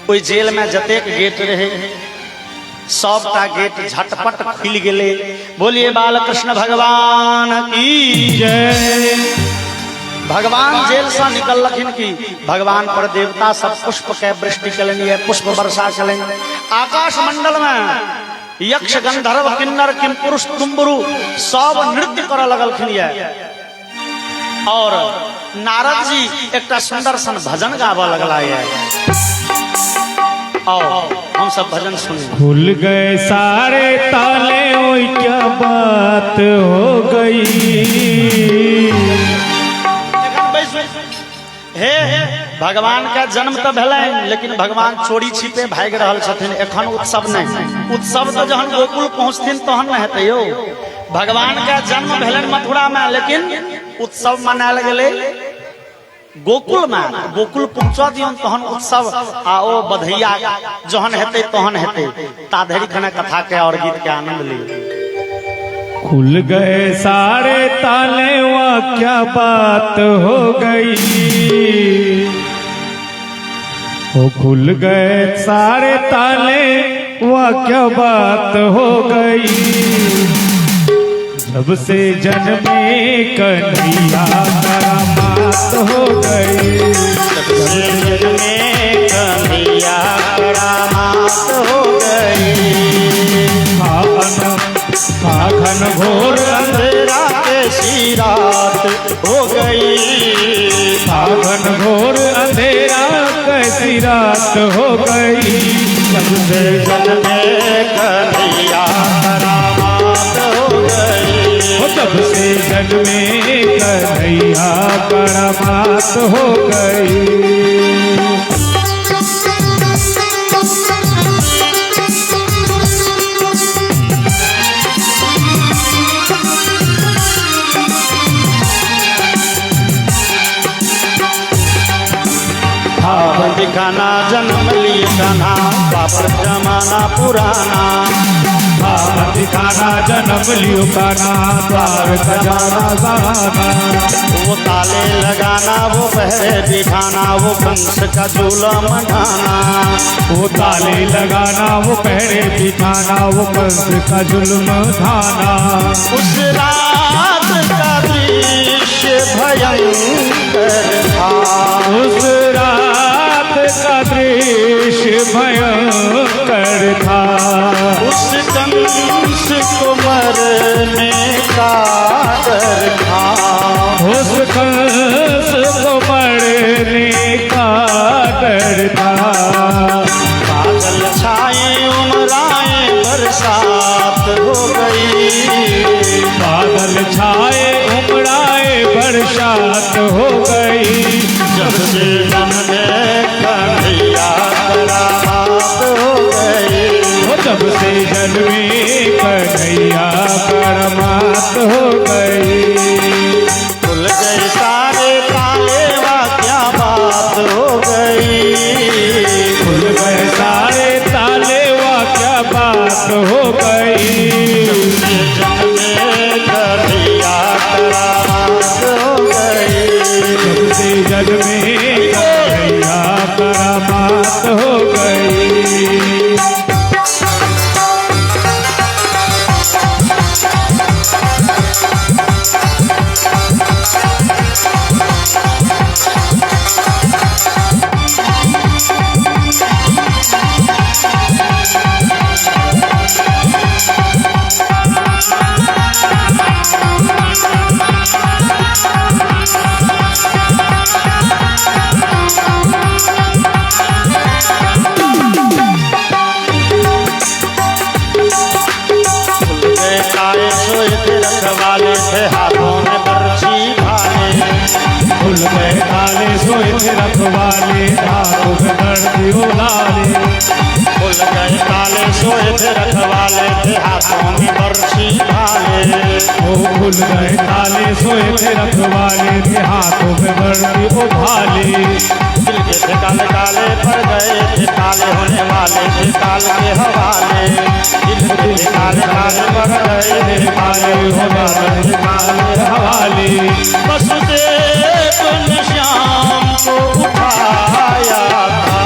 ओई जेल में जतेक गेट रहे सबटा गेट झटपट खुल गए। बोलिए बालकृष्ण भगवान की जय। भगवान जेल से निकलखिन की भगवान पर देवता सब पुष्प के वृष्टि करेंगे, पुष्प वर्षा करेंगे। आकाश मंडल में यक्ष गंधर्व किन्नर किम पुरुष तुम्बरु सब नृत्य कर लगलखिन ये। और नारद जी एक सुंदर सन भजन गावा लगला है। और हम सब भजन सुनिए। खुल गए सारे ताले, ओए क्या बात हो गई। हे भगवान का जन्म तो भेलै, लेकिन भगवान चोरी छिपे भाग रहल छथिन। एखन उत्सव नहीं, उत्सव तो जहन गोकुल पहुँचथिन तहन न हेतै यौ। भगवान का जन्म भेलन मथुरा में, लेकिन उत्सव मनायल गेलै गोकुल में। गोकुल पहुँचा दियौन तहन उत्सव आ ओ बधैया जहन हेतै तहन हेतै। ता धरि खने कथा के और गीत के आनंद ली। खुल गए सारे ताले, वह क्या बात हो गई। ओ खुल गए सारे ताले, वह क्या बात हो गई। जब से जन्मे कन्हैया करामात हो गई। जब से जन्मे कन्हैया करामात हो गई। फागन घोर अंधेरा कैसी रात हो गई। फागन घोर अंधेरा कैसी रात हो गई। जब से जन्मे कन्हैया करामात हो गई। जब से जन्मे कन्हैया करामात हो गई। दिखाना जन्म लिए कान्हा बापर जमाना पुराना। दिखाना जन्म लियो कान्हा द्वार खजाना गाना। वो ताले लगाना वो पहरे बिठाना वो कंस का जुलम मनाना। वो ताले लगाना वो पहरे बिठाना वो कंस का जुल्म ढाना। उस रात का दृश्य भयंकर था। उस रात का दृश्य भयंकर था। उस कंस को मरने का डर था। उस कंस को मरने का डर था। बादल छाए उमराए बरसात हो गई। बादल छाए उमड़ाए बरसात हो गई। जब से जन्मे कन्हैया करामात हो गई। जब से जन्मे कन्हैया करामात हो गई। खुल गए सारे ताले, वा क्या बात हो गई। खुल गए सारे ताले, वा क्या बात हो गई। जब से जन्मे कन्हैया करामात हो गई। जब से जन्मे कन्हैया करामात हो गई। रखवाले थे हाथों में बरछी भाले। खुल गए ताले सोए थे रखवाले हाथों में बरछी उलाले। खुल गए ताले सोए थे रखवाले थे हाथों में बरछी भाले। ओ खुल गए ताले सोए थे रखवाले थे हाथों में बरछी उभाले। दिल के थे काले काले पड़ गए थे काले होने वाले थे काल के हवाले। दिल के थे काले काले पड़ गए थे काले होने वाले थे काल के हवाले। वसुदेव ने श्याम को उठाया था।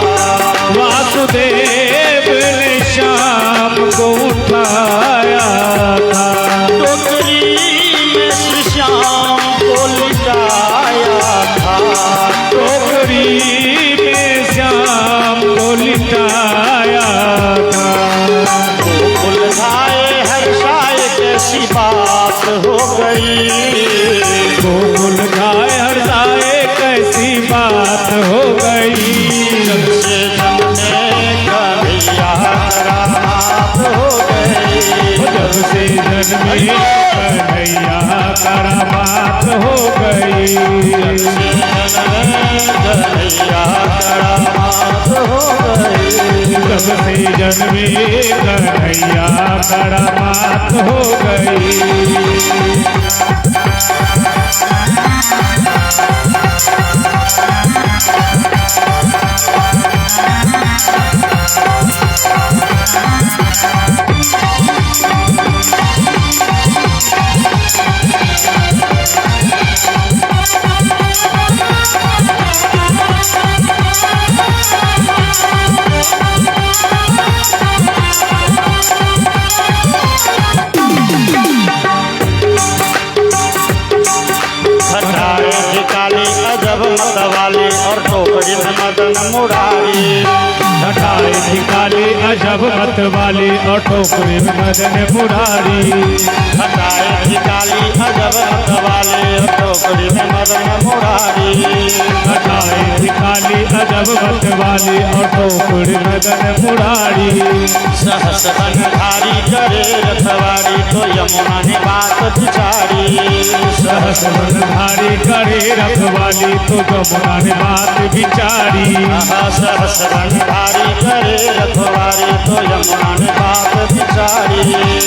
जन्मे कन्हैया करामात हो गई। कन्हैया करामात हो गई। जब से जन्मे कन्हैया करामात हो गई। काली अजब मतवाली और टोकरी में मदन मुरारी। घटाए थी काली अजब मतवाली और टोकरी में मदन मुरारी। घटाए थी काली अजब मतवाली और टोकरी में मदन मुरारी। घटाए थी काली अजब मतवाली और टोकरी में मदन मुरारी। सहस बनधारी करे रखवारी तो यमुना ने बात बिचारी। सहस बनधारी करे रखवाली तो यमुना ने बात बिचारी। सहस बनधारी करे रखवारी तो यमुना ने बात बिचारी।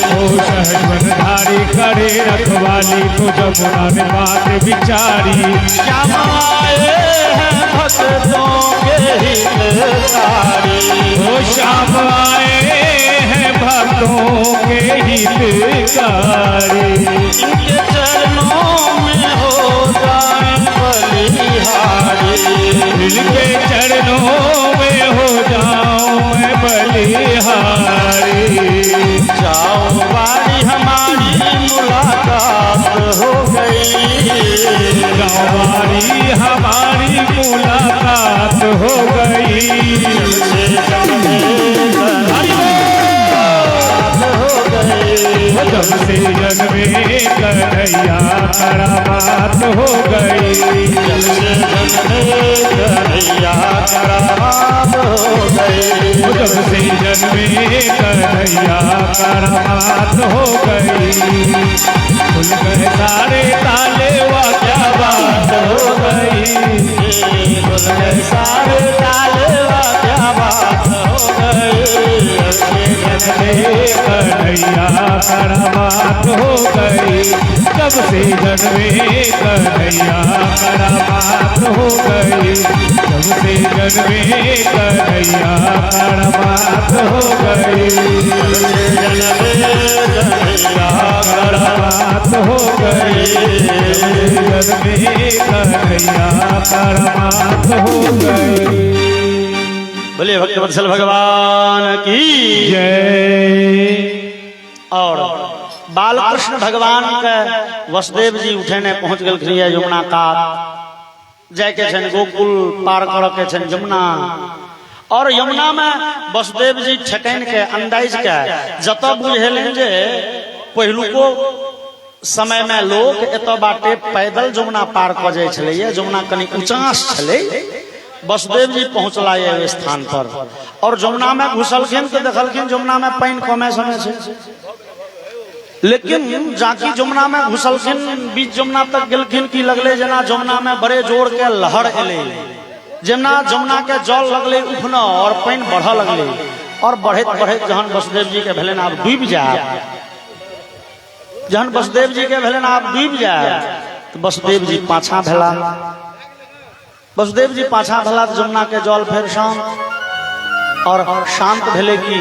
ओ सहस बनधारी करे रखवाली तो यमुना ने बात बिचारी। श्याम आए हैं भक्तों के हितकारी। ओ श्याम आए हैं भक्तों के हितकारी। इनके चरणों में हो जाए बलिहारी। इनके चरणों में हो जाऊं मैं बलिहारी। जाओ बारी हमारी मुलाकात हो गई। गाँवारी हमारी मुलाकात हो गई। जब से जन्मे कन्हैया करामात हो गई। जब से कन्हैया करामात हो गई। जब से जन्मे कन्हैया करामात हो गई। खुल गए सारे ताले वा क्या बात हो गई। खुल गए सारे ताले वा क्या बात हो गई। कन्हैया करामात हो गई। जब से जन्मे कन्हैया करामात हो गई। जब से जन्मे कन्हैया करामात हो गई। कन्हैया करामात हो गई। जन्मे कन्हैया करामात हो गई। बोलिए भक्तवत्सल भगवान की जय। और बालकृष्ण भगवान के वसुदेव जी उठे ने पहुंच गए यमुना कात जाय के छन गोकुल पार कर के छन यमुना। और यमुना में वसुदेव जी ठेकन के अंदाज के जत बुझेलें जे पहिलुको समय में लोग एत बाटे पैदल यमुना पार क जाय छले। यमुना कनी ऊंचास छले। वसुदेव जी पहुंचला ये स्थान पर और यमुना में घुसलखिन तो देखलखिन यमुना में पानी कमे समय से। लेकिन जाकी यमुना में घुसलखिन बीच यमुना तक गेलखिन की लगले जना यमुना में बड़े जोर के लहर एले। जना यमुना के जल लगले उफना और पानी बढ़ लगले और बढ़त बढ़त जहन वसुदेव जी के भेलन आप डूब जाए। जहन वसुदेव जी के भेलन आप डूब जाए तो वसुदेव जी पाछा भेला। वसुदेव जी पाछा भेला तो यमुना के जल फिर शांत और शांत भेले की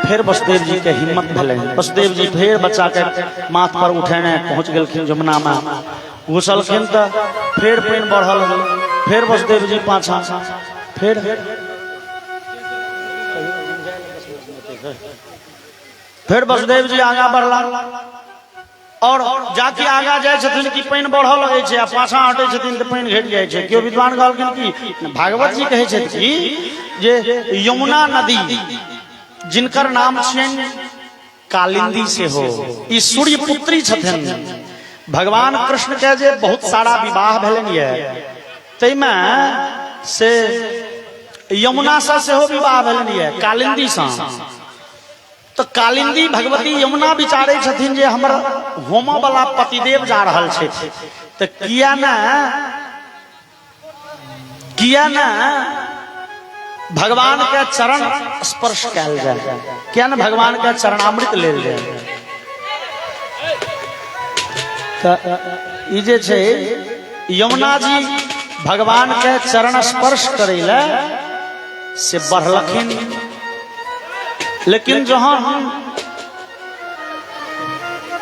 फिर वसुदेव जी के हिम्मत भेले। वसुदेव जी फिर बच्चा के माथ पर उठेने पहुंच गलखिन यमुना में घुसलखिन तो फिर पानी बढ़ लगल। फिर वसुदेव जी पाछा फिर वसुदेव जी आगा बढ़ला और जाके आगा जाय छथिन कि पानी बढ़ लगे छे आ पाछा हटे छथिन तो पानी घट जाय छे। केओ विद्वान कहलखिन कि भागवत जी कहे छथि कि जे यमुना नदी जिनकर नाम छेन कालिंदी से हो ई सूर्य पुत्री छथिन। भगवान कृष्ण के जे बहुत सारा विवाह भेलन ये तै में से यमुना से हो विवाह भेलन ये कालिंदी सा। तो कालिंदी भगवती यमुना विचारे छथिन जे हमर होमा वाला पतिदेव जा रहल छै, तो किया ना भगवान के चरण स्पर्श कैल जाए, क्या ना भगवान के चरणामृत लेल जाए। ई जे छै यमुना जी भगवान के चरण स्पर्श करे ले से बढ़लखिन, लेकिन जहां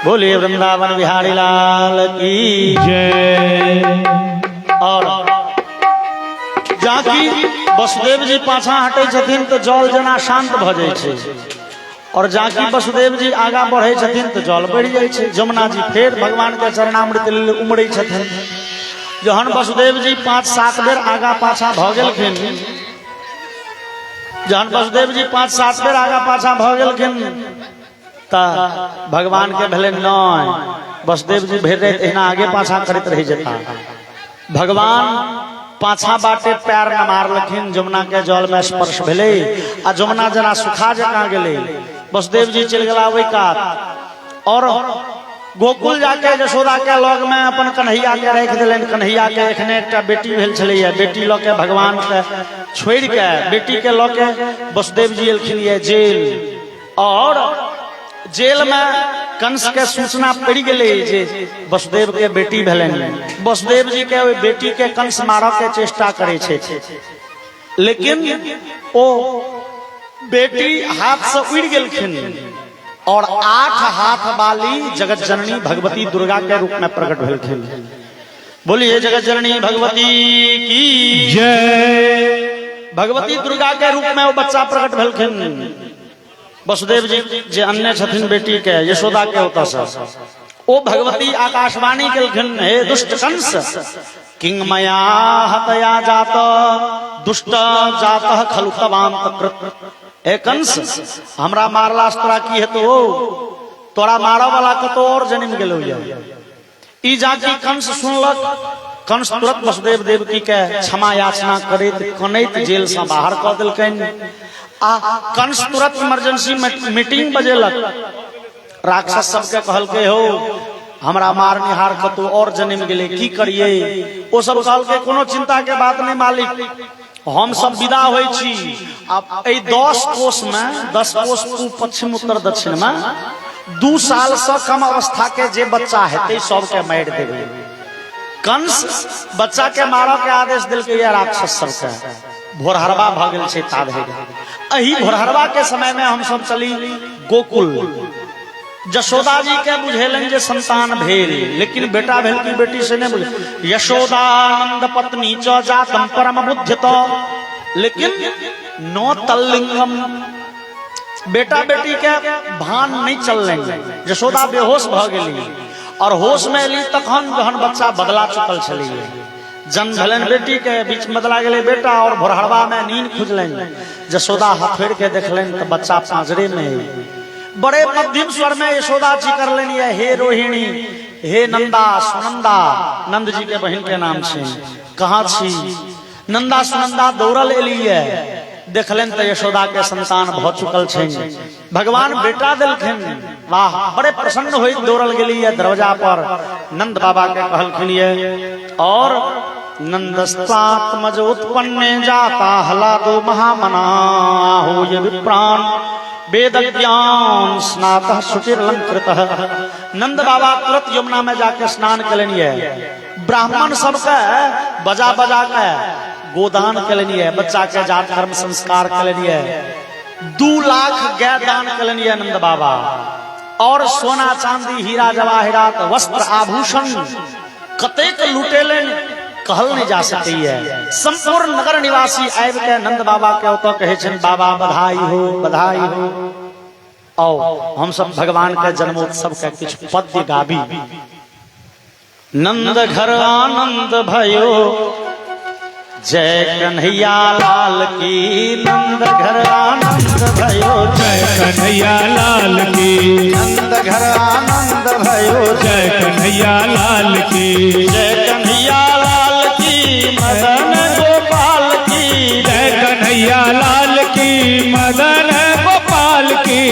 बोलिए वृंदावन बिहारी लाल की जय। और जाकी वसुदेव जी पाछा हटे छथिन तो जल जना शांत भ जाय छै, और जाकी वसुदेव जी आगा बढ़े छथिन तो जल बढ़ जाय छै। जमुना जी फिर भगवान के चरणामृत लेल उमड़े छथिन। जहन वसुदेव जी 5-7 बेर आगा पाछा भ गेलखिन, जहन वसुदेव जी 5-7 बेर आगा पाछा भ गेलखिन त भगवान के भेले नहीं, वसुदेव जी भेटे एना आगे पाछा करते रह जेता। भगवान पाछा बाटे पैर न मारलखिन, जमुना के जल में स्पर्श भेले आ जमुना जना सुखा जका गेले। वसुदेव जी चल गेला ओई कात, और गोकुल जाके यशोदा के लग में अपन कन्हैया के राख दिलन। कन्हैया के एखने एकटा बेटी भेल छलैया, बेटी ल के भगवान के छोड़ के बेटी के ल के वसुदेव जी एलखिन ये जेल, और जेल में कंस के सूचना पड़ गई जे वसुदेव के बेटी भेलन। वसुदेव जी के बेटी के कंस मारऽ के चेष्टा करे छे, लेकिन ओ बेटी हाथ से उड़ गेलखिन, और 8 हाथ वाली जगत जननी भगवती दुर्गा के रूप में प्रकट भेलखिन। बोलिए जगत जननी भगवती की जय। भगवती दुर्गा के रूप में वो बच्चा प्रकट भेलखिन। वसुदेव जी जे अन्य छथिन बेटी के यशोदा के होता से ओ भगवती आकाशवाणी केलखिन, हे दुष्ट कंस किंग मया हतया जात दुष्ट जातः खलु तवांत कृत। हे कंस हमरा मारला तोरा की हेतु, तोरा मारा वाला कतो और जन्म गेलो या। ई जाकी कंस सुनलक, कंस तुरंत वसुदेव देवकी के क्षमा याचना करैत कनैत जेल से बाहर क देलकैन। आ कंस तुरंत इमरजेंसी मीटिंग बजेलक, राक्षस सबके कहलके हो हमरा मारनिहार कतौ और जन्म गेले की करिए। ओ सब कहलके कोनो चिंता के बात नहीं मालिक, हम सब विदा होई छी। अब ए 10 कोष में 10 कोष पूर्व पश्चिम उत्तर दक्षिण में 2 साल से कम अवस्था के जे बच्चा हेते सबके मार देबे। कंस बच्चा के मारो के आदेश दिलके या राक्षस सबके। भोरहरवा भ गेल छै ताधे। अही भोरहरवा के समय में हम सब चली गोकुल। यशोदा जी के बुझेलन जे संतान भेल, लेकिन बेटा भेल की बेटी से नहीं बुझे। यशोदानंद पत्नी च जातम परम बुद्धित, लेकिन नो तल्लिंगम, बेटा बेटी के भान नहीं चललें। यशोदा बेहोश भ गेली, और होश में एली तखन जहन बच्चा बदला चुकल छलिए। जन्म भेलन बेटी के, बीच में बदला गेले बेटा, और भोरहरवा में नींद खुजलन। यशोदा हथेड़ के देखलन तो बच्चा पांजरे में। बड़े मध्यम स्वर में यशोदा जी कर लेनी है, हे रोहिणी, हे नंदा सुनंदा, नंद जी के बहन के नाम से कहाँ छी। नंदा सुनंदा दौड़ल एली है, देखलन तो यशोदा के संतान भ चुकल छै। भगवान बेटा दिलखिन, वाह बड़े प्रसन्न होई दौड़ल गेली है दरवाजा पर। नंद बाबा के कहलखिन ये, और नंदस्तात्मज उत्पन्ने जाता हलादो महामना हो ये विप्राण वेद ज्ञान स्नातः शुचिरलंकृतः। नंद बाबा तुरंत यमुना में जाके स्नान कलेनिए। ब्राह्मण सबके बजा बजा के गोदान कलेनिए, बच्चा के जात कर्म संस्कार कलेनिए। 2 लाख गाय दान कलेनिए नंद बाबा, और सोना चांदी हीरा जवाहरात वस्त्र आभूषण कतेक लुटेलन कहल नहीं जा सकती है। संपूर्ण नगर निवासी आब के नंद बाबा के ओतो कहे छन, बाबा बधाई हो बधाई हो। आओ हम सब भगवान के जन्मोत्सव के कुछ पद्य गाबी। नंद घर आनंद भयो जय कन्हैया लाल की, नंद घर आनंद भयो जय कन्हैया लाल की, नंद घर आनंद भयो जय कन्हैया लाल की, जय कन्हैया लाल की मदन गोपाल की, जय कन्हैया लाल की मदन गोपाल की,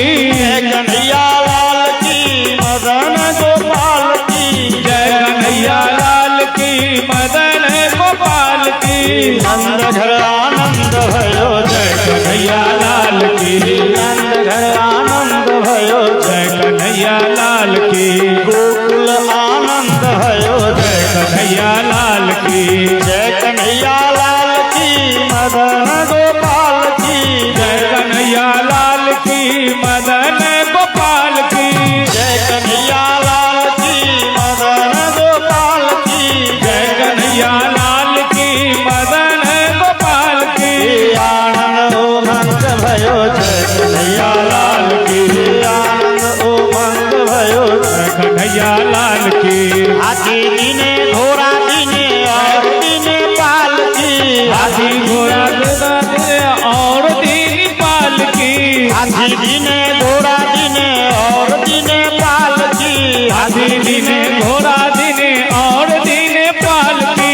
हाथी दिने घोड़ा दिने और दिने पालकी, हाथी दिने घोड़ा दिने और दिने पालकी,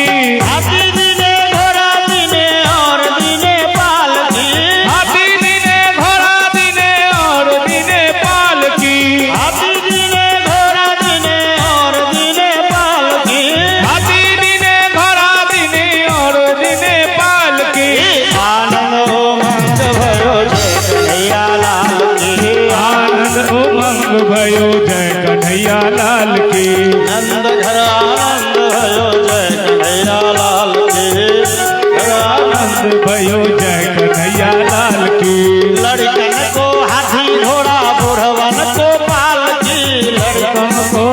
हाथी दिने घोड़ा दिने और दिने पालकी, हाथी दिने घोड़ा दिने और दिने पालकी, हाथी दिने घोड़ा दिने और दिने पालकी, हाथी दिने घोड़ा दिने और दिने पालकी। आनंद उमंग भयो जय कन्हैया लाल की, आनंद उमंग भयो जय कन्हैया लाल की, नंद घर आनंद भयो जय कन्हैया लाल की, घर आनंद भयो जय कन्हैया लाल की। लड़कन को हाथी घोड़ा बुढ़वन को पालकी, लड़कन को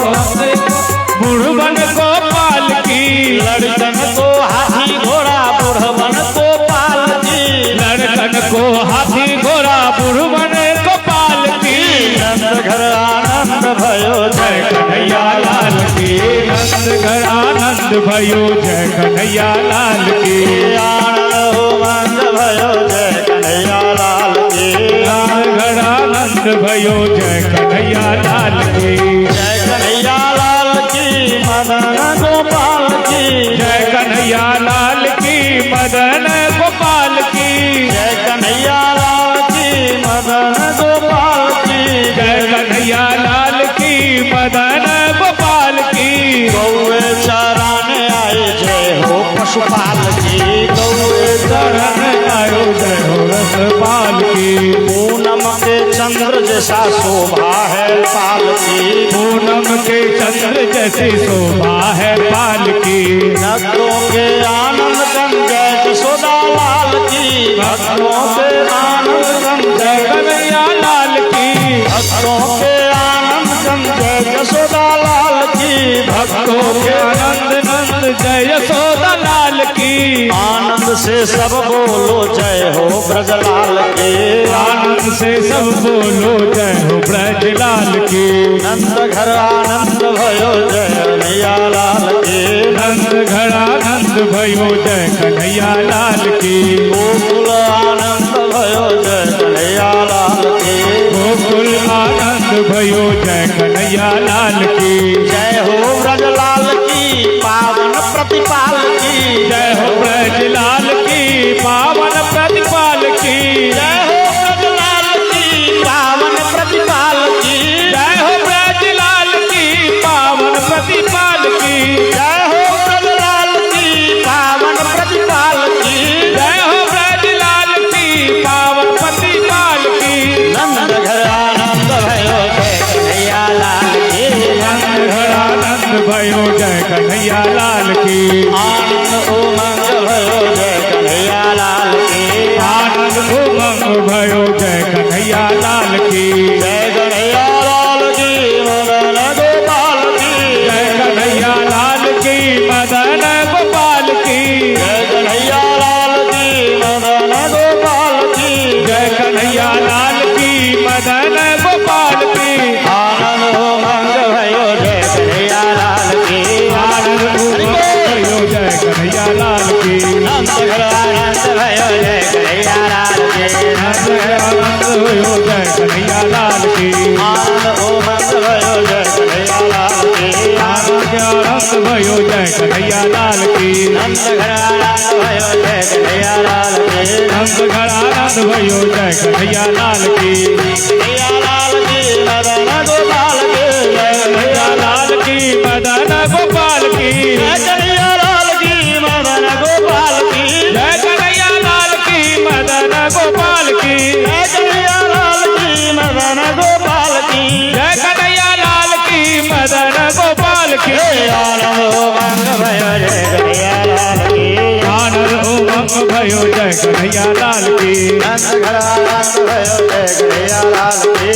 बुढ़वन को पालकी, लड़कन को हाथी घोड़ा बुढ़वन को पालकी, लड़कन को हाथी घोड़ा बुढ़वन को पालकी। नंद घर आनंद भयो जय कन्हैया लाल की, नंद घर आनंद भयो जय कन्हैया लाल की, आनंद उमंग भयो जय कन्हैया लाल की, नंद घर आनंद भयो जय कन्हैया लाल की, जय कन्हैया लाल की मदन गोपाल की, जय कन्हैया लाल की मदन गोपाल की, जय कन्हैया लाल की मदन गोपाल की, जय कन्हैया लाल की मदन गोपाल की। गौए चराने आए जय हो पशुपाल की, गौए शरण आयो जय हो रसपाल की, पूनम के चंद्र जैसा शोभा है पाल की, पूनम के चंद्र जैसी शोभा है पाल की, भक्तों के आनंद गंजय यशोदा लाल की, भक्तों के आनंद जय गंजय, कन्हैया लाल की, भक्तों के आनंद गंजय यशोदा लाल की, भक्तों के आनंद नंद जय यशोदा लाल की, आनंद से सब बोलो जय हो ब्रजलाल के, आनंद से सब बोलो जय हो ब्रजलाल की, नंद घर आनंद भयो जय कन्हैया लाल के, नंद घर आनंद भयो जय कन्हैया लाल की, गोकुल आनंद भयो जय कन्हैया लाल के, गोकुल आनंद भयो जय कन्हैया लाल की, जय हो ब्रजलाल की पावन प्रतिपाल की, जय हो ब्रजलाल की पावन प्रतिपाल की, जय हो ब्रजलाल की पावन प्रतिपाल की, जय हो ब्रजलाल की पावन प्रतिपाल की, जय हो ब्रजलाल की पावन प्रतिपाल की, जय हो ब्रजलाल की पावन प्रतिपाल की। नंद घर आनंद भयो जय कन्हैया लाल की, नंद घर आनंद भयो जय कन्हैया लाल की, आनंद उमंग भयो जय कन्हैया लाल की, आनंद उमंग भयो जय कन्हैया लाल की, जय कन्हैया लाल की मदन गोपाल की, जय कन्हैया लाल की मदन गोपाल की, जय कन्हैया लाल की मदन गोपाल की, जय कन्हैया लाल की मदन गोपाल की, आनंद उमंग भयो जय कन्हैया लाल की, आनंद उमंग भयो जय कन्हैया लाल की, नंद घर आनंद भयो जय कन्हैया लाल की, नंद घर आनंद भयो जय कन्हैया लाल की, आनंद उमंग भयो जय कन्हैया लाल की, आनंद आनंद भयो जय कन्हैया लाल की, नंद घर आनंद भयो जय कन्हैया लाल की, नंद घर आनंद भयो जय कन्हैया लाल की, कन्हैया लाल की मदन गोपाल की, जय कन्हैया लाल की मदन गोपाल की, जय कन्हैया लाल की मदन गोपाल की, जय कन्हैया लाल की मदन गोपाल की, जय कन्हैया लाल की मदन गोपाल की, जय कन्हैया लाल की मदन गोपाल की। आनंद उमंग भयो जय कन्हैया लाल की, आनंद उमंग भयो जय कन्हैया लाल की, नंद घर आनंद भयो जय कन्हैया लाल की,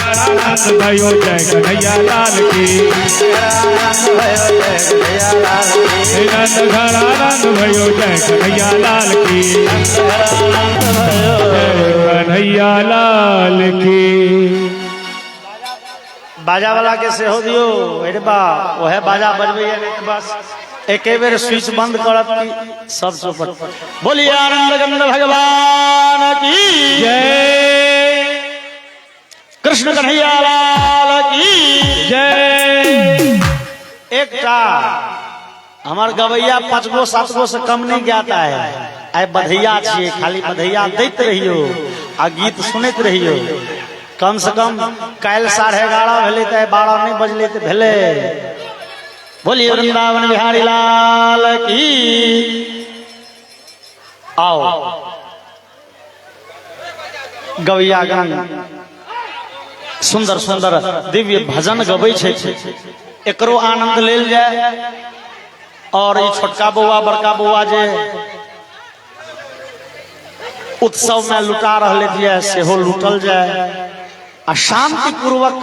आनंद भयो जय कन्हैया लाल की, आनंद भयो जय कन्हैया लाल की, नंद घर आनंद भयो जय कन्हैया लाल की, आनंद भयो जय कन्हैया लाल की। बाजा वाला के से हो दियो अरे बा ओहे बाजा बजबे नहीं तो बस एके बेर स्विच बंद करब की सब सुपर बोलिए आनंद गंध भगवान की जय कृष्ण कन्हैया लाल की जय। एकटा हमार गवैया 5 गो 7 गो से कम नहीं गाता है। आइ बधैया छिए, खाली बधैया दैत रहियो आ गीत सुनैत रहियो। कम से कम काल्हि 11:30 भेले त 12 नहीं बजले त भेले। बोलिए वृंदावन बिहारी लाल की। आओ गवैया गान सुंदर सुंदर दिव्य भजन गबै छै, एकरो आनंद लेल जाए। और ई छोटका बौआ बड़का बौआ जे उत्सव में लुटा रहले थिए सेहो लुटल जाए आ शांति पूर्वक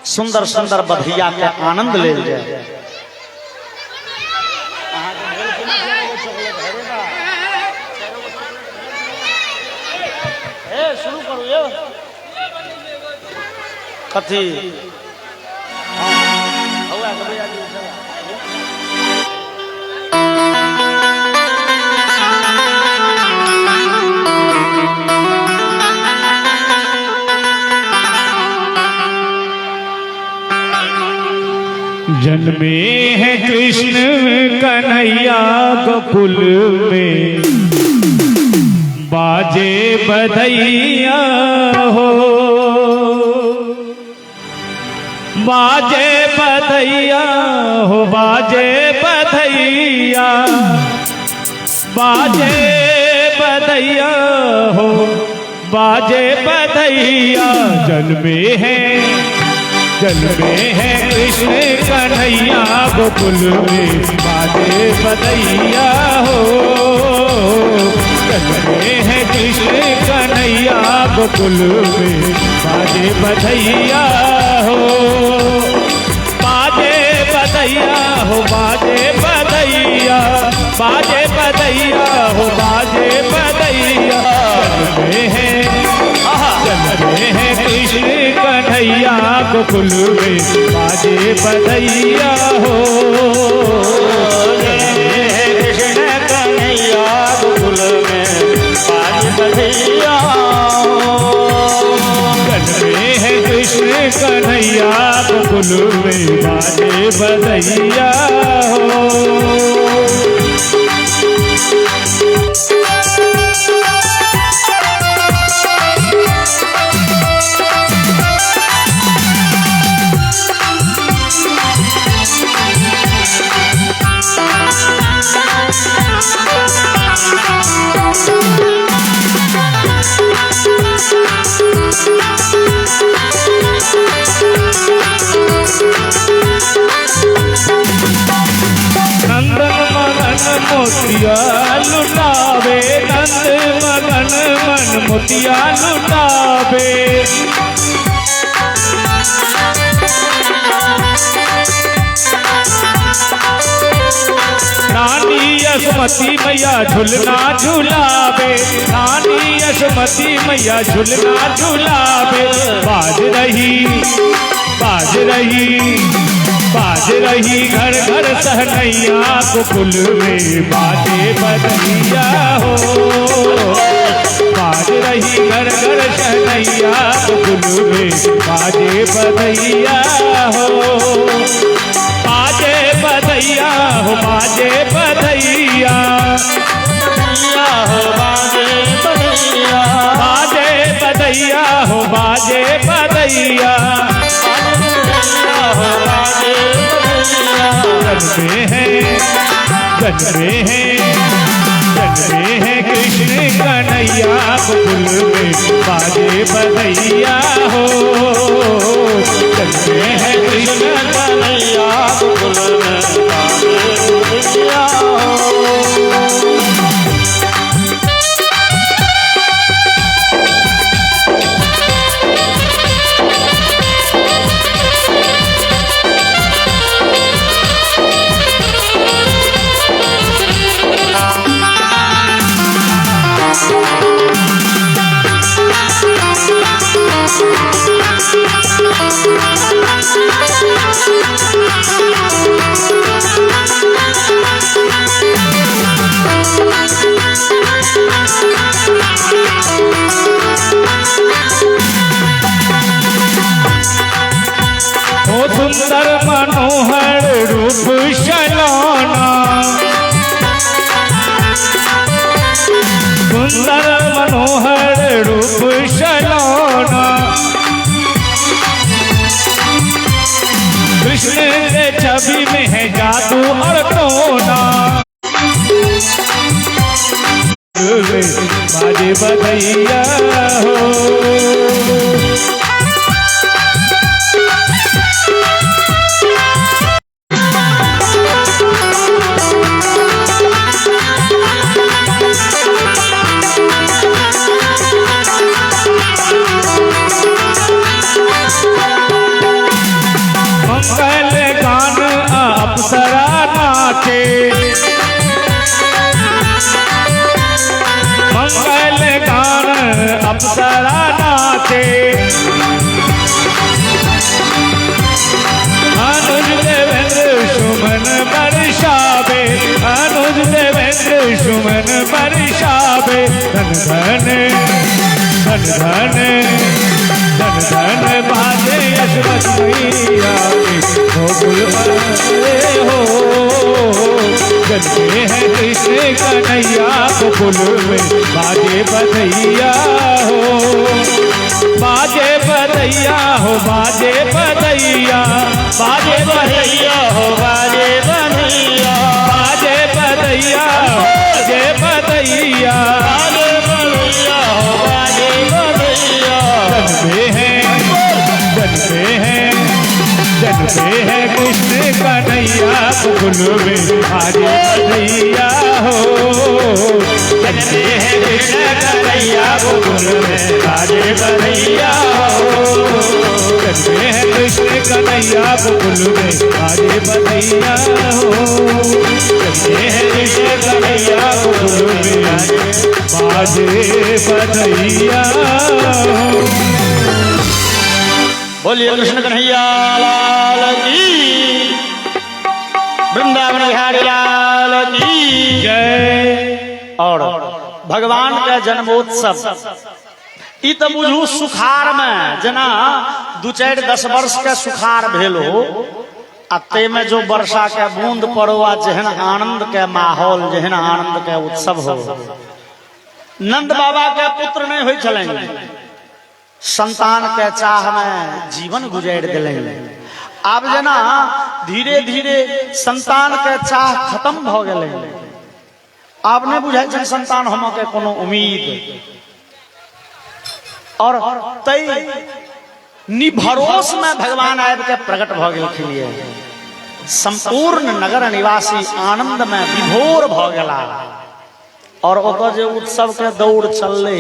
सुंदर सुंदर बधैया के आनंद लेल जाए। शुरू करू यो कथी जन्मे हैं कृष्ण कन्हैया गोकुल में, बाजे बधैया हो, बाजे बधैया हो, बाजे बधैया, बाजे बधैया हो, बाजे बधैया। जन्मे हैं कृष्ण कन्हैया गोकुल में, बाजे बधैया हो। जन्मे हैं कृष्ण कन्हैया गोकुल में, बाजे बधैया हो, बाजे बधैया हो, बाजे बधैया, बाजे बधैया हो, बाजे बधैया। जन्मे हैं कृष्ण कन्हैया गोकुल में, बाजे बधैया हो। कृष्ण कन्हैया गोकुल में बाजे बधैया। जन्मे हैं कृष्ण कन्हैया गोकुल में, बाजे बधैया हो। मोतिया लुटावे, नंद मगन मन मोतिया लुटावे। रानी यशोमती मैया झुलना झुलावे, रानी यशोमती मैया झुलना झुलावे। बाज रही, बाज रही, बाज रही घर घर सहनैया गोकुल में, बाजे बधैया हो। बाज रही घर घर सहनैया गोकुल में, बाजे बधैया हो। बाजे बधैया हो, बाजे बधैया, बाजे बधैया, बाजे बधैया हो, बाजे बधैया। जन्मे हैं, जन्मे हैं, जन्मे हैं कृष्ण कन्हैया गोकुल में, बाजे बधैया हो। जन्मे हैं कृष्ण कन्हैया गोकुल में बाजे बधैया हो। छवि में है जादू और टोना। बाजे बधैया हो मंगल गान अप्सरा नाचे, मंगल गान अप्सरा नाचे। अनुज देवेंद्र सुमन बरसावे, अनुज देवेंद्र सुमन बरसावे। धन धन धन धन धन धन बाजे यशवंत मैया गोकुल हो। चलते हैं कृष्ण कन्हैया गोकुल में बाजे बधैया हो। बाजे बधैया हो, बाजे बधैया, बाजे बधैया हो, बाजे बधैया, बाजे बधैया, बाजे बधैया, बाजे बधैया हो, बाजे बधैया। चलते हैं कृष्ण कन्हैया गोकुल में बाजे बधैया हो। चलते हैं कृष्ण कन्हैया गोकुल में बाजे बधैया हो। चलते हैं कृष्ण कन्हैया गोकुल में बाजे बधैया हो। चलते हैं कृष्ण कन्हैया गोकुल में बाजे बधैया हो। बोलिए कृष्ण कन्हैया लाल की, वृंदावन बिहारी लाल की जय। और भगवान का जन्मोत्सव ई तो बुझू सुखार में जना 2-4-10 वर्ष के सुखार भेल हो, अते में जो वर्षा के बूंद पड़ो आ जहन आनंद के माहौल, जहन आनंद के उत्सव हो। नंद बाबा के पुत्र नहीं हुई चलेंगे, संतान के चाह में जीवन गुजार दिले। अब जना धीरे धीरे संतान के चाह खत्म भ गए। अब नहीं बुझाई संतान हम के कोनो उम्मीद, और तई निभरोस में भगवान आब के प्रकट भ गए। संपूर्ण नगर निवासी आनंद में विभोर भ गला, और ओकर जे उत्सव के दौड़ चलले।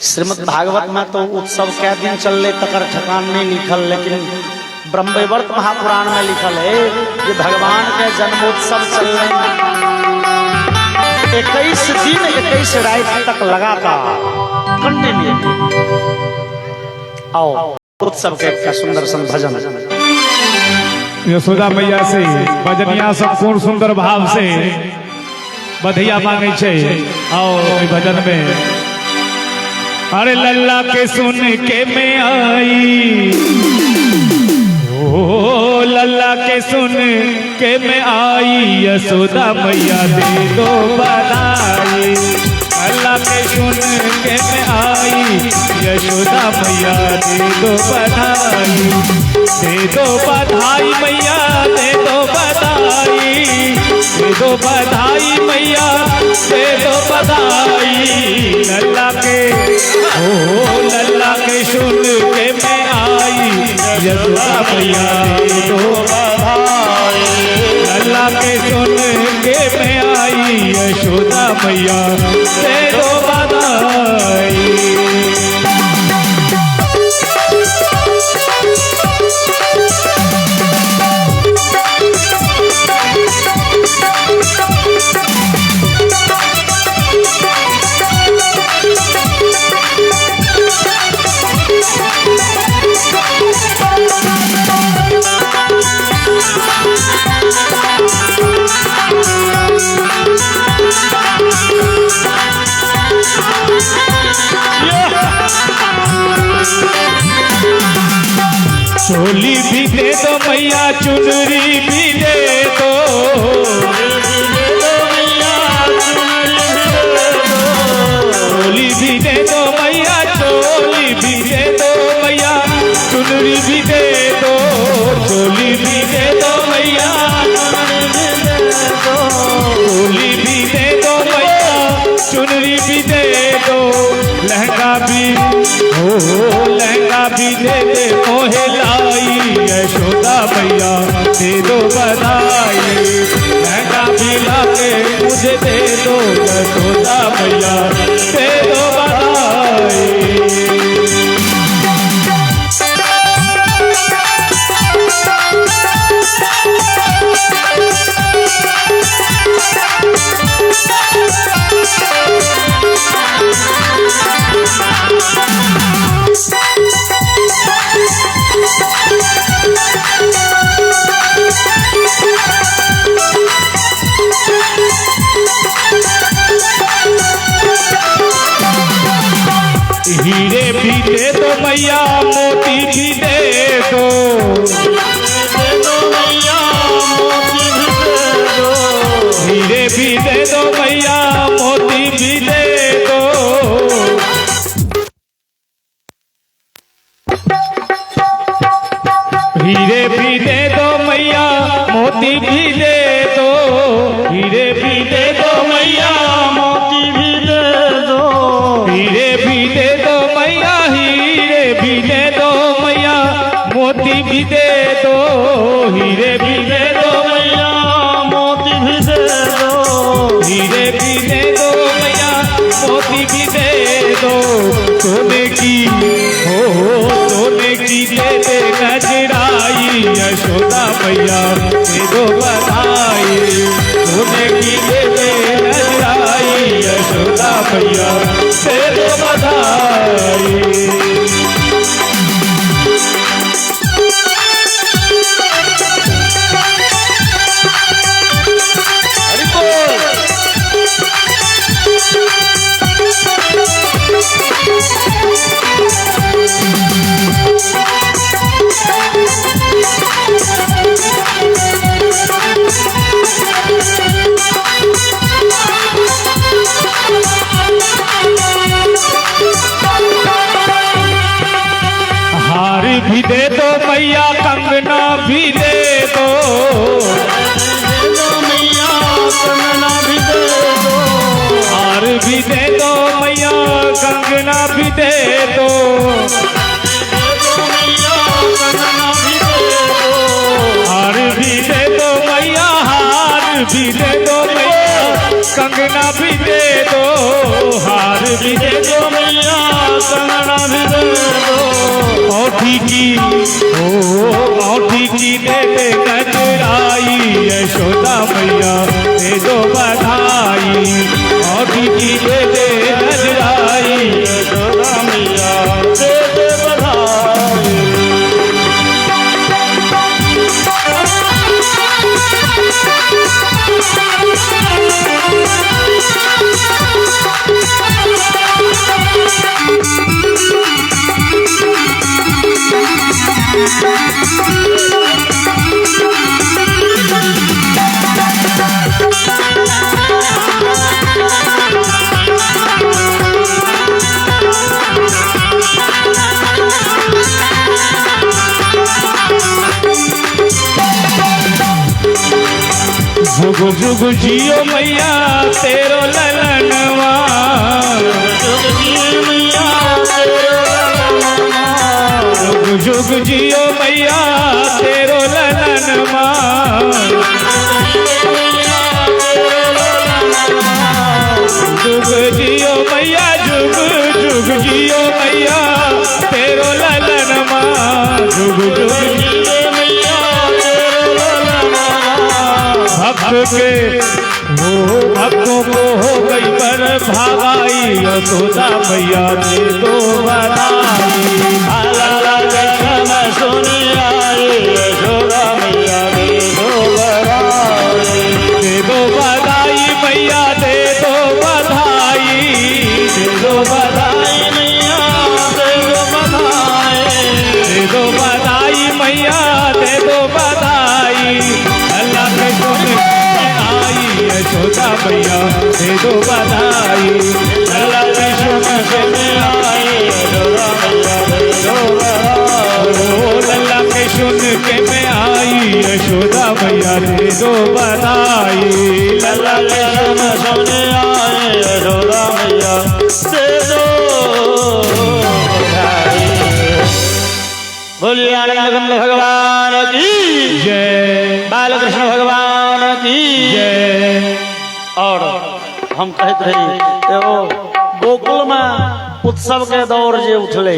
श्रीमद् भागवत में तो उत्सव क्या दिन चलले तकर ठिकान नहीं लिखल, लेकिन ब्रह्मवैवर्त महापुराण में लिखल है कि भगवान के जन्मोत्सव चलने 21 दिन 21 रात तक लगातार कंटिन्यू। आओ उत्सव के एक सुंदर सन भजन यशोदा मैया से भजनिया संपूर्ण सुंदर भाव से बधैया मांगे छे। आओ भजन में अरे लल्ला के सुन के मैं आई, ओ लल्ला के सुन के मैं आई, यशोदा मैया दे दो बधाई। लल्ला के सुन के मैं आई, यशोदा मैया दे दो बधाई। दे दो बधाई मैया दे दो बधाई, दे दो बधाई मैया दे दो बधाई। लल्ला के ओ लल्ला के सुन के मैं आई, यशोदा मैया दे दो बधाई। लल्ला के सुन के मैं आई, यशोदा मैया दे दो बधाई। चोली भी दे दो मैया, चुनरी भी दे दो, चोली भी दे दो मैया, चोली भी दे दो मैया, चुनरी भी दे दो, चोली भी लहंगा भी लहंगा भी दे दे मोहे लाई यशोदा मैया दे दो बधाई लहंगा भी लाके मुझे दे दो यशोदा मैया दे दो बधाई। हीरे भी दे दो मैया मोती भी दे दो मैया मोती भी दे दो हीरे भी दे दो मैया मोती भी दे दो हीरे भी दे दो मैया मोती भी दे दो हीरे भी दे दो मैया मोती भी दे दो हीरे भी दे दो मैया हीरे भी दे दो मैया मोती भी दे दो हीरे भी दे दो मैया मोती भी दे दो हीरे भी दे दो मैया मोती भी दे दो सोने की सोने की दे दे नजराई यशोदा मैया दे दो बधाई सोने की दे दे नजराई यशोदा मैया दे दो बधाई। हार भी दे दो मैया कंगना भी दे दो मैया कंगना भी दे दो हार भी दे दो मैया कंगना भी दे दो हार भी दे दो मैया हार भी दे दो मैया कंगना भी दे दो हार भी दे दो मैया कंगना भी दे दो औठी की दे दे गजराई यशोदा मैया दे दो बधाई औठी की दे दे गजराई यशोदा मैया दे दे बधाई। जुग जुग जियो मैया तेरो ललनवा जुग जुग जियो मैया तेरो ललनवा जुग जियो मैया जुग जुग जियो मैया तेरो ललनवा जुग जुग जियो मैया भक्त के भक्तों को हो गई पर भागाई यशोदा मैया दे दो बधाई सुनी आई यशोदा मैया दे दो बधाई दे दो बधाई मैया दे दो बधाई दे दो बधाई मैया दे दो बधाई दे दो बधाई मैया दे दो बधाई अल्लाह के सुन आई यशोदा मैया दे दो बधाई अल्लाह के सुन आई यशोदा मैया दे दो बधाई लल्ला के सुन के मैं आई यशोदा मैया दे दो बधाई लल्ला के सुन आई यशोदा मैया दे दो बोलिए आनंद कंद भगवान की जय, बालकृष्ण भगवान की जय। और हम कहते रही एगो गोकुल में उत्सव के दौर जे उठले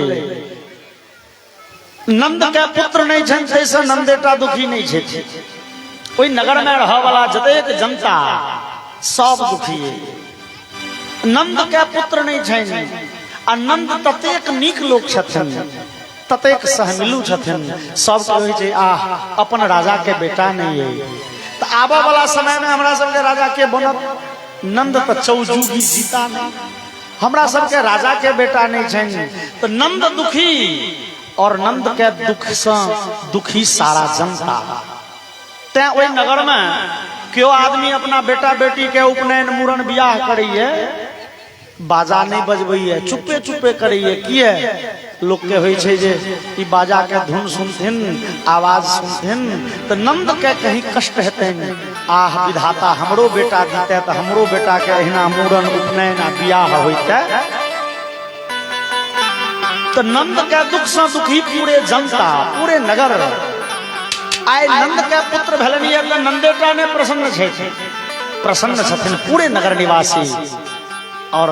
नंद के पुत्र नहीं छन तैसे नंदेटा दुखी नहीं छे। ओई नगर में रह वाला जतेक जनता सब दुखी है। नंद के पुत्र नहीं छन आ नंद ततेक नीक लोक छथिन, ततेक सहमिलू छथिन, सब कहै छै आह अपन राजा के बेटा नहीं है। तो आबा वाला समय में हमरा सबके राजा के बनत, नंद तो चौजुगी जीता नहीं, हमरा सबके राजा के बेटा नहीं छन। तो नंद दुखी और नंद के दुख से दुखी सारा जनता। ते ओई नगर में क्यों आदमी अपना बेटा बेटी के उपनयन मूरन बियाह करिए बाजा नहीं बजबैए, चुपे चुपे करिए। किए लोग के होइ छै जे ई बाजा के धुन सुनथिन, आवाज सुनथिन तो नंद के कहीं कष्ट हेतन। आह विधाता हमरो बेटा दीते तो हमरो बेटा के अहिना मूरन उपनयन आ बियाह होइते। तो नंद के दुख से दुखी पूरे जनता, पूरे नगर। आइ नंद के पुत्र भेलनि तो नंदेटा ने प्रसन्न छै, प्रसन्न छथिन पूरे नगर निवासी। और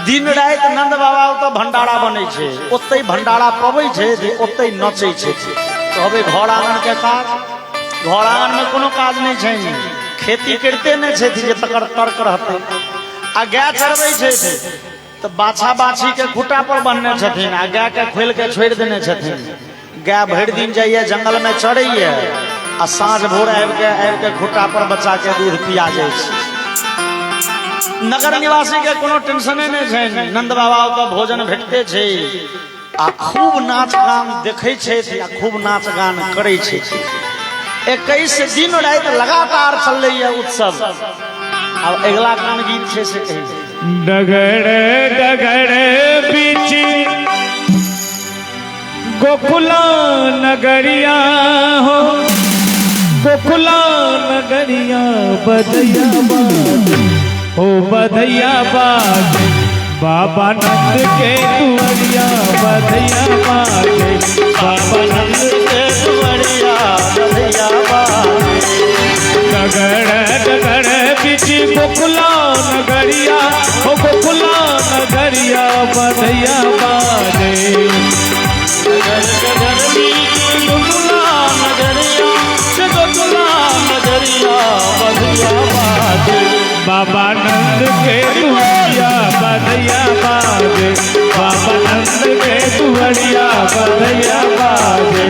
दिन रात नंद बाबा तो भंडारा बने छे, ओते भंडारा पबै छे जे ओते नचै छे। कहबे घर आंगन के काज, घर आंगन में कोनो काज नहीं छे, खेती करते नहीं छे जे तकर तर्क रहते। आ गाय चरबै छे तो बाछा बाछी के खूटा पर बन्ने छथिन, आ गाय के खोल के छोड़ देने छथिन। गाय भर दिन जाइए जंगल में चरैए आ साँझ भोर आबि के खूटा पर बच्चा के दूध पिया जाए छे। नगर निवासी के कोनो टेंशने नहीं छे, नंद बाबा के भोजन भेटते छे आ खूब नाच गान देखे छे आ खूब नाच गान करे छे। 21 दिन रात लगातार चल है उत्सव। अब अगला कौन गीत छे से कही। डगर डगर बीच गोकुला नगरिया हो, गोकुला नगरिया बधैया बाज हो, बधैया बाज बाबा नंद के दुआरिया बधैया बाज, बाबा नंद के दुआरिया बधैया बाज। डगर डगर बीच गोकुला नगरिया हो, गोकुला नगरिया बधैया बाजे। डगर डगर बीच गोकुला नगरिया, गोकुला नगरिया बधैया बाजे, बाबा नंद के दुआरिया बधैया बाजे, बाबा नंद के दुआरिया बधैया बाजे।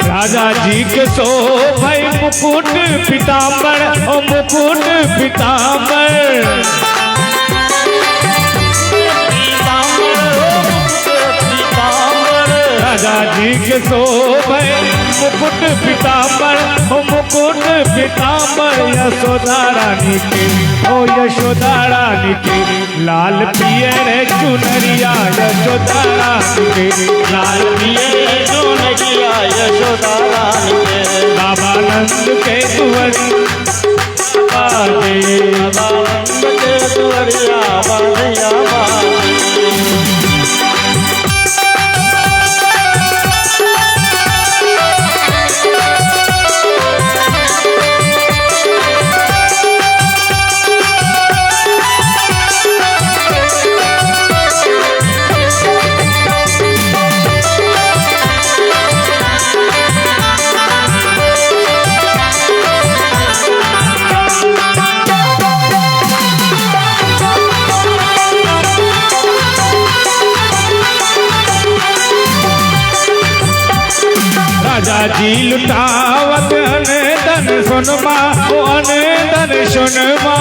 राजा जी के सो भाई मुकुट पीताम्बर, ओ मुकुट पीताम्बर। राजा जी के सो भाई मुकुट पीताम्बर, ओ मुकुट पीताम्बर। यशोदा रानी के, ओ यशोदा रानी के लाल पियर चुनरिया, यशोदा रानी के लाल पियर चुनरिया, यशोदा रानी के। बाबा नंद के दुआरिया बाजे, बाबा नंद के दुआरिया बधैया बाजे। राजा जी लुटावत अने धन सुनमा, ओ अने धन सुनमा।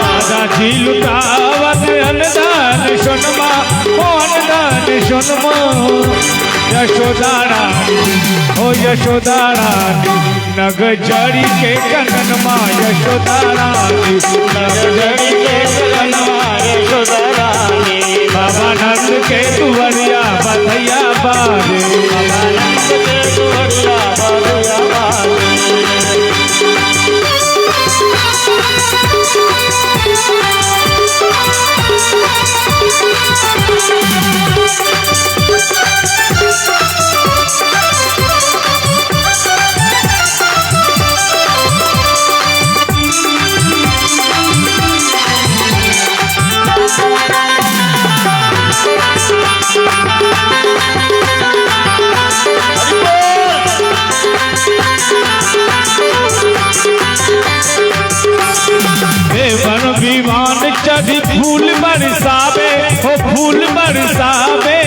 राजा जी लुटावत अने धन कंगन यशोदा रानी ओ यशोदा रानी नग जड़ी के कंगन माँ यशोदा रानी नग जड़ी के कंगन माँ यशोदा रानी बाबा नंद के दुवरिया बधैया बाजे बाबा नंद के दुवरिया बधैया बाजे वन विमान चढ़ी फूल बरसावे हो फूल बरसावे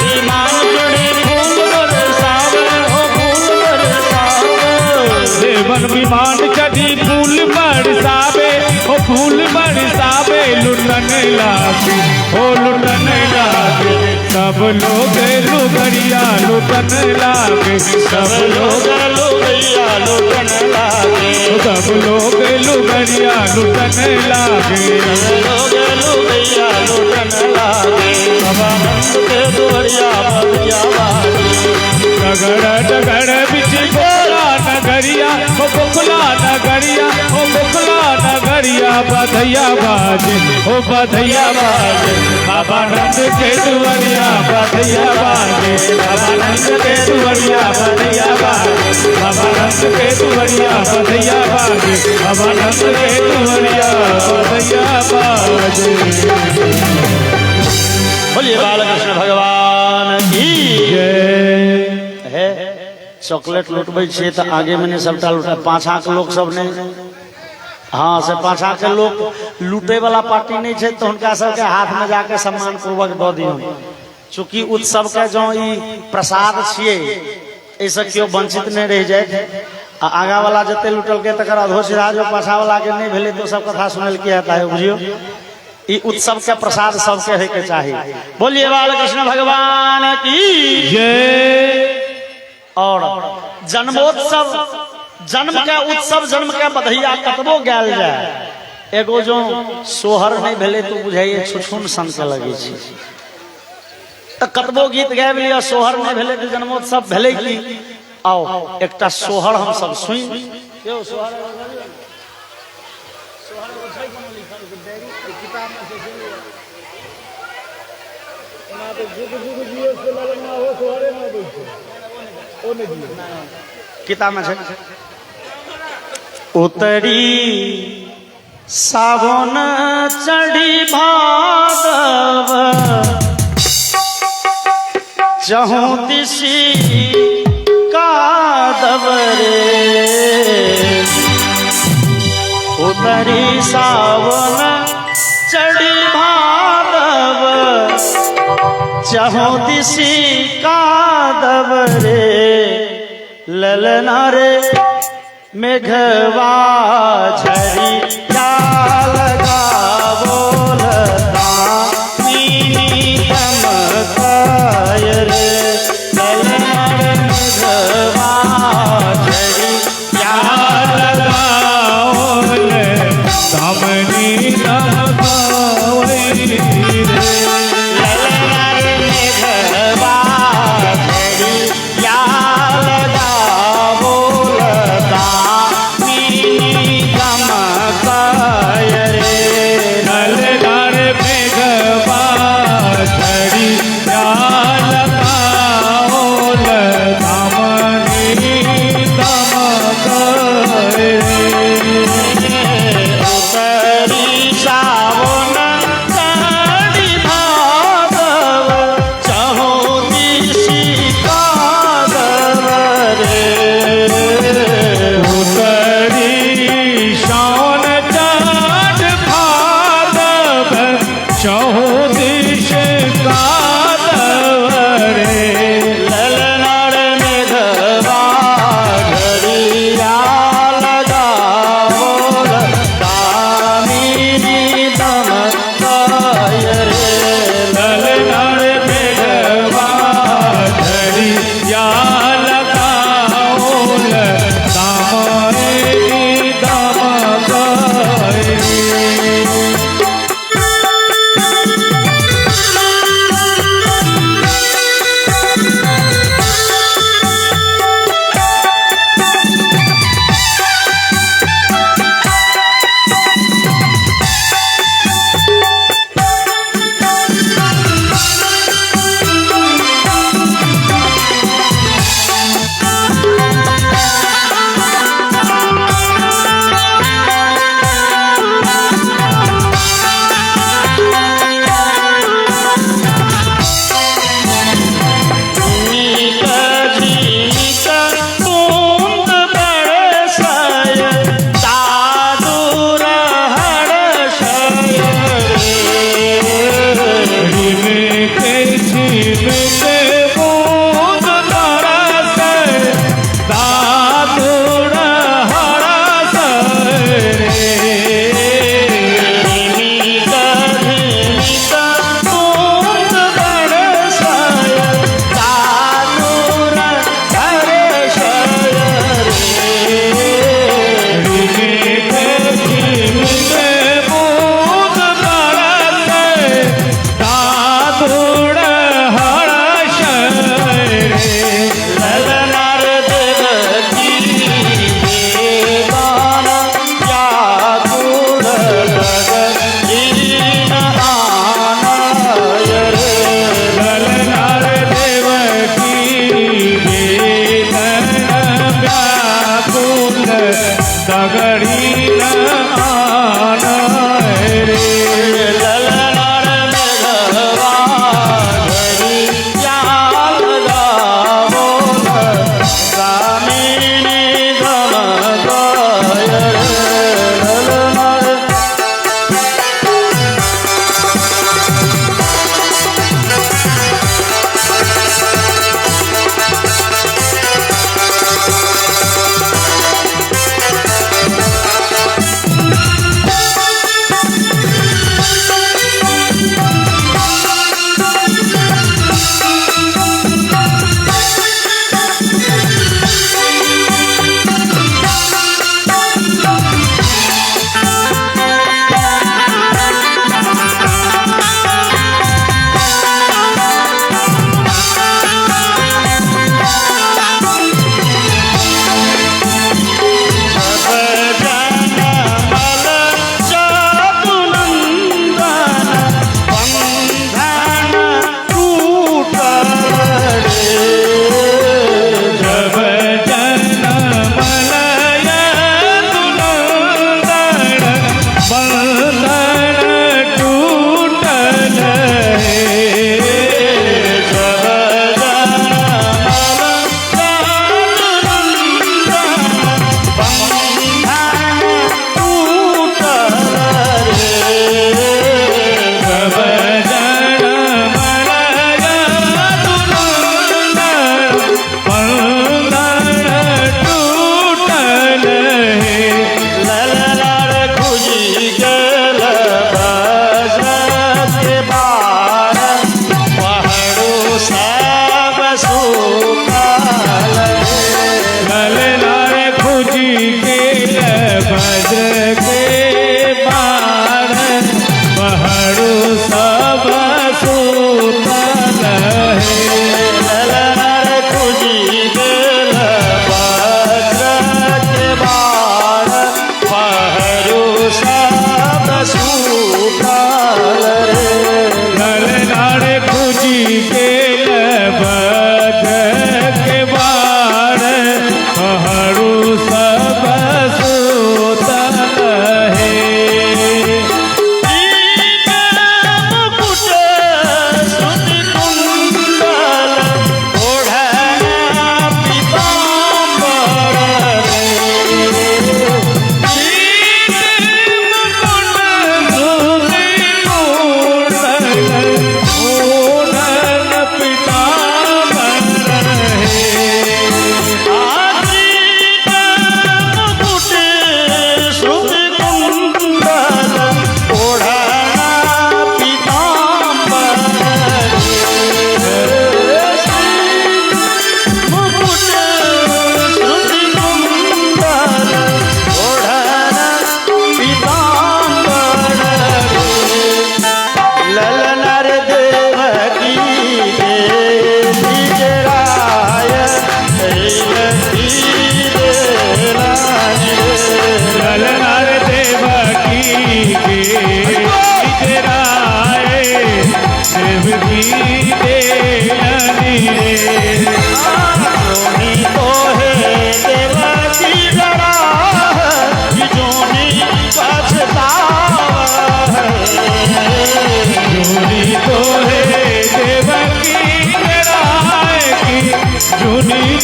विमान चढ़ी फूल बरसावे हो फूल बरसावे वन विमान चढ़ी फूल बरसावे हो फूल बरसावे लुटन लागे हो लुटन लागे सब लोग लुगरिया लुटन लागे सब लोग लुगरिया लुटन लागे सब लोग लुगरिया लुटन लागे लोग लुगरिया लुटन लागे बाबा नंद के दुवरिया बधिया बाजे डगर डगर बिच बोला नगरिया हो बुखला नगरिया हो बुखला नगरिया बधैया बाजे हो बधैया बाजे बाबा नंद के दुवरिया बधैया बाजे बाबा नंद के दुवरिया बधैया बाजे बाबा नंद के दुवरिया बधैया बाजे बाबा नंद के दुवरिया बधैया बाजे। बोलिए बालकृष्ण भगवान की जय। है चॉकलेट लुटबै छियै तो आगे में सबटा लुटा पाछा के लोग सब ने हाँ से पाछा के लोग लूटे वाला पार्टी नहीं है तो उनका सबके हाथ में जाके सम्मान पूर्वक दऽ दियौ चूँकि उत्सव के जो प्रसाद छियै ऐसे क्यों वंचित नहीं रह जाए आगा वाला जते लुटल के तकर अधो सिरा जो पाछा वाला के नहीं भेले तो सब कथा सुनल के आता है बुझियो ई उत्सव के प्रसाद सबके है के चाहिए। बोलिए बालकृष्ण भगवान की जय। और जन्मोत्सव जन्म के उत्सव जन्म के बधैया कतबो गायल जाए एगो जो सोहर नहीं भेले तो बुझाइए छुछुन सन के लगे छी तो कतबो गीत गाबि लिया सोहर नहीं भेले तो जन्मोत्सव भेले की आओ एकटा सोहर हम सब सुनि क्यों सोहर किताब में उतरी सावन चढ़ी भादव चहु दिशी कादव रे उतरी सावन चढ़ी भादव चहु दिशी कादव रे ललना रे मेघवा झरी क्या लगा बोलता मीनी चमकाय रे ललना रे मेघवा झरी क्या लगा सामनी लगावे रे ललना रे मेघवा झरी क्या लगा बोलता मीनी चमकाय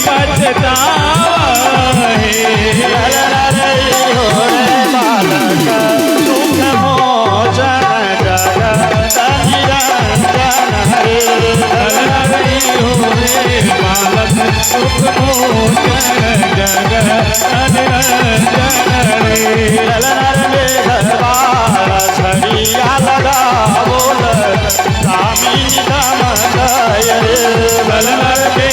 पछतावा है। ललना रे हो रे बालक दुख मोचन जगत निरंजन हरे। ललना रे हो रे बालक सुख मोचन जगत निरंजन रे। ललना रे घरवार छड़िया लगा बोल कामिनी दम गय रे। ललना रे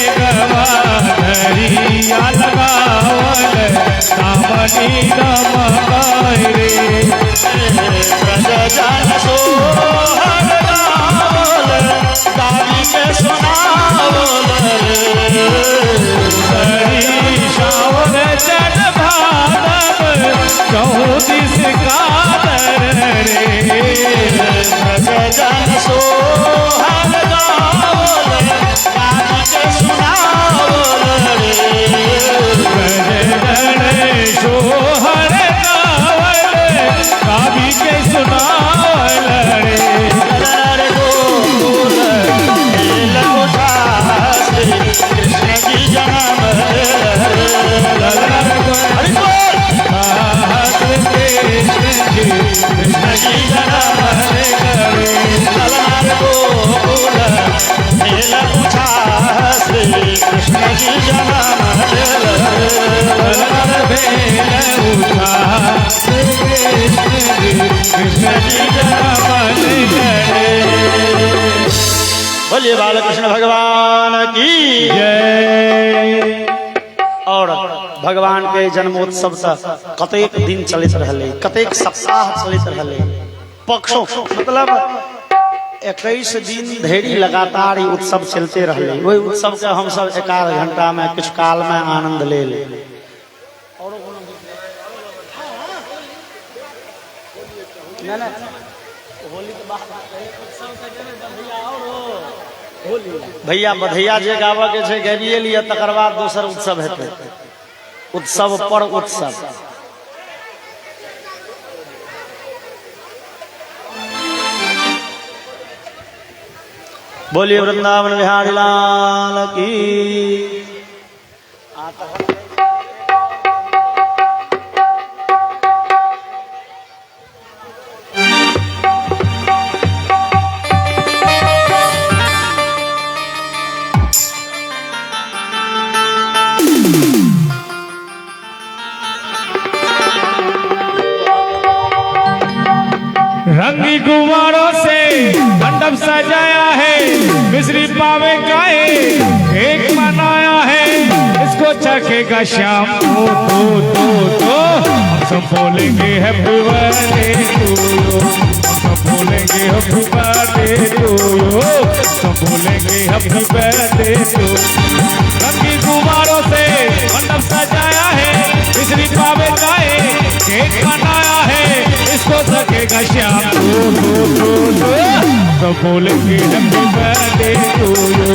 घरिया लगावल कामनी दमकाय रे। ब्रज जन सोहर गावल गावी के सुनावल रे। श्रावण चढ़ भादव 14 कादर रे। ब्रज जन सोहर गावल गावी के सुनावल रे। सोहर गावल कावी के सुनावल रे। ललना गोकुल खेल उठा श्री कृष्ण जी जन्म रे। ललना हरि बोल कृष्ण जी जन्म रे करे। ललना गोकुल खेल उठा श्री कृष्ण जी जन्म रे। ललना भेल उठा कृष्ण जी जन्म रे करे। बोलिए बालकृष्ण भगवान की जय। और भगवान के जन्मोत्सव से कतेक दिन चलित रहले, कतेक सप्ताह चलित रहले, पक्षों मतलब 21 दिन धरि लगातार ये उत्सव चलते रहले। वही उत्सव के हम सब 1 घंटा में कुछ काल में आनंद ले ले। भैया बधैया जे गावऽ के छै गाबिए लिअ, तकर बाद दोसर उत्सव हेतै। उत्सव पर उत्सव। बोलिए वृंदावन बिहारी लाल की। रंगी गुब्बारों से मंडप सजाया है, मिश्री पावे गाए केक मनाया है, इसको चखेगा शाम तो हम सब बोलेंगे हैप्पी बर्थडे टू यू, हम सब बोलेंगे हैप्पी बर्थडे टू यू, सब बोलेंगे हैप्पी बर्थडे टू। रंगी गुब्बारों से मंडप सजाया है, मिश्री पावे गाए केक मनाया है, इसको सकेगा श्याम तो बोलेंगे हैप्पी बर्थडे टू यू,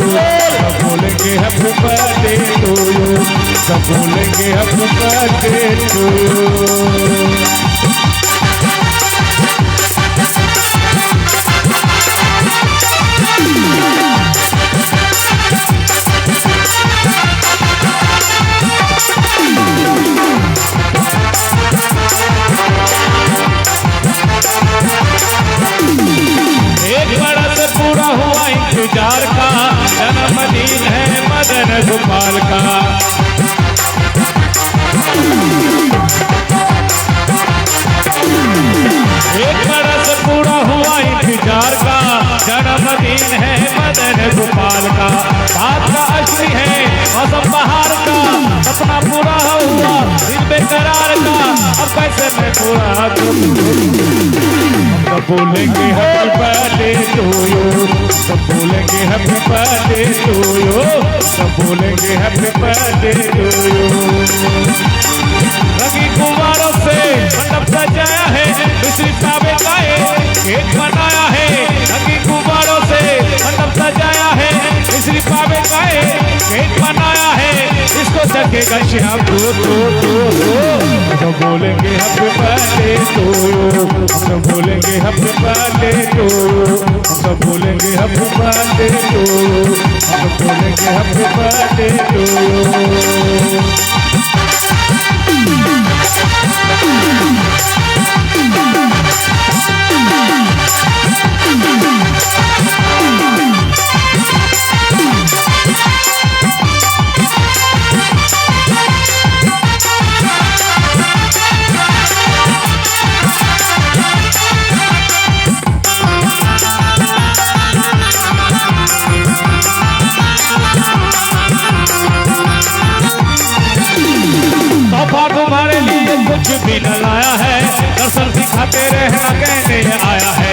सब बोलेंगे हैप्पी बर्थडे टू यू, सब बोलेंगे हैप्पी बर्थडे टू यू। इंतजार का जन्मदिन है मदन गोपाल का, एक बरस पूरा हुआ इंतजार का जन्मदिन है मदन गोपाल का। बात का असली है मौसम बहार का, सपना पूरा हुआ दिल बेकरार का, अब कैसे मैं पूरा सब बोलेंगे हैप्पी बर्थडे टू यू, सब बोलेंगे हैप्पी बर्थडे टू यू, सब बोलेंगे हैप्पी बर्थडे टू यू। रंगी गुब्बारों से मंडप सजाया है, मिश्री पावे गाए केक बनाया है, रंगी गुब्बारों से मंडप सजाया है, मिश्री पावे गाए केक बनाया है, इसको चखेगा श्याम तो बोलेंगे हैप्पी बर्थडे टू यू, हम बोलेंगे हैप्पी बर्थडे टू यू, हम बोलेंगे हैप्पी बर्थडे टू यू, हम बोलेंगे हैप्पी बर्थडे टू यू। भी न लाया है, दर्शन दिखाते रहना कहने आया है।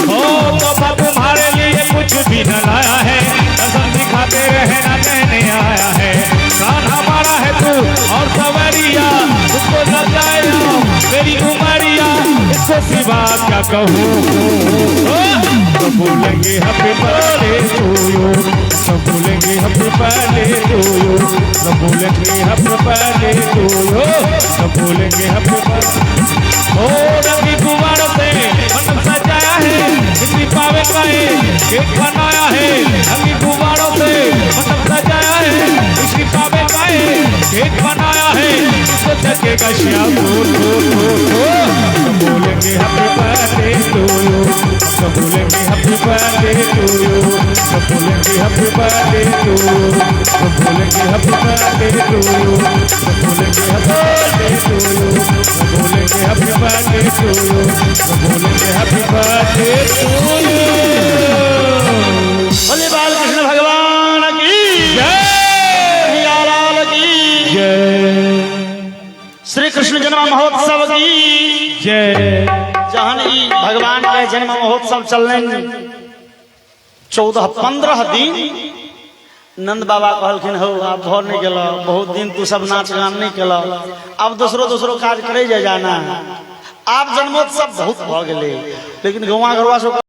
हो बाबा तुम्हारे लिए कुछ भी न लाया है, दर्शन दिखाते रहना कहने आया है। प्राण हमारा है तू और सवरिया, उसको लगाया मेरी उमरिया, इसको सिवा क्या कहूँ। तो बोलेंगे हैप्पी बर्थडे टू यू, सब बोलेंगे हैप्पी बर्थडे टू यू, सब बोलेंगे हैप्पी बर्थडे टू यू, सब बोलेंगे हैप्पी बर्थडे। ओ रंगी गुब्बारों से मंडप सजाया है, इसी पावे पाए केक बनाया है। रंगी गुब्बारों से मंडप सजाया है, इसी पावे पाए केक बनाया है। इसको चकेगा श्याम सब बोलेंगे हैप्पी बर्थडे टू यू, सब बोलेंगे हैप्पी बर्थडे टू यू, सब बोलेंगे हैप्पी बर्थडे टू यू, सब बोलेंगे हैप्पी बर्थडे टू यू, सब बोलेंगे हैप्पी बर्थडे टू यू, सब बोलेंगे हैप्पी बर्थडे टू यू, सब बोलेंगे हैप्पी बर्थडे टू यू। बोले बालकृष्ण भगवान की जय, लाल की जय, श्री कृष्ण जन्म महोत्सव की जय। जहन ई भगवान के जन्म महोत्सव चलने 14-15 दिन नंद बाबा कहलखिन हो आप भर नहीं गेल, बहुत दिन तू सब नाच गान नहीं केल, अब दूसरो काज करे जाना। आप जन्मोत्सव बहुत भ गेले, लेकिन गौवा घरवा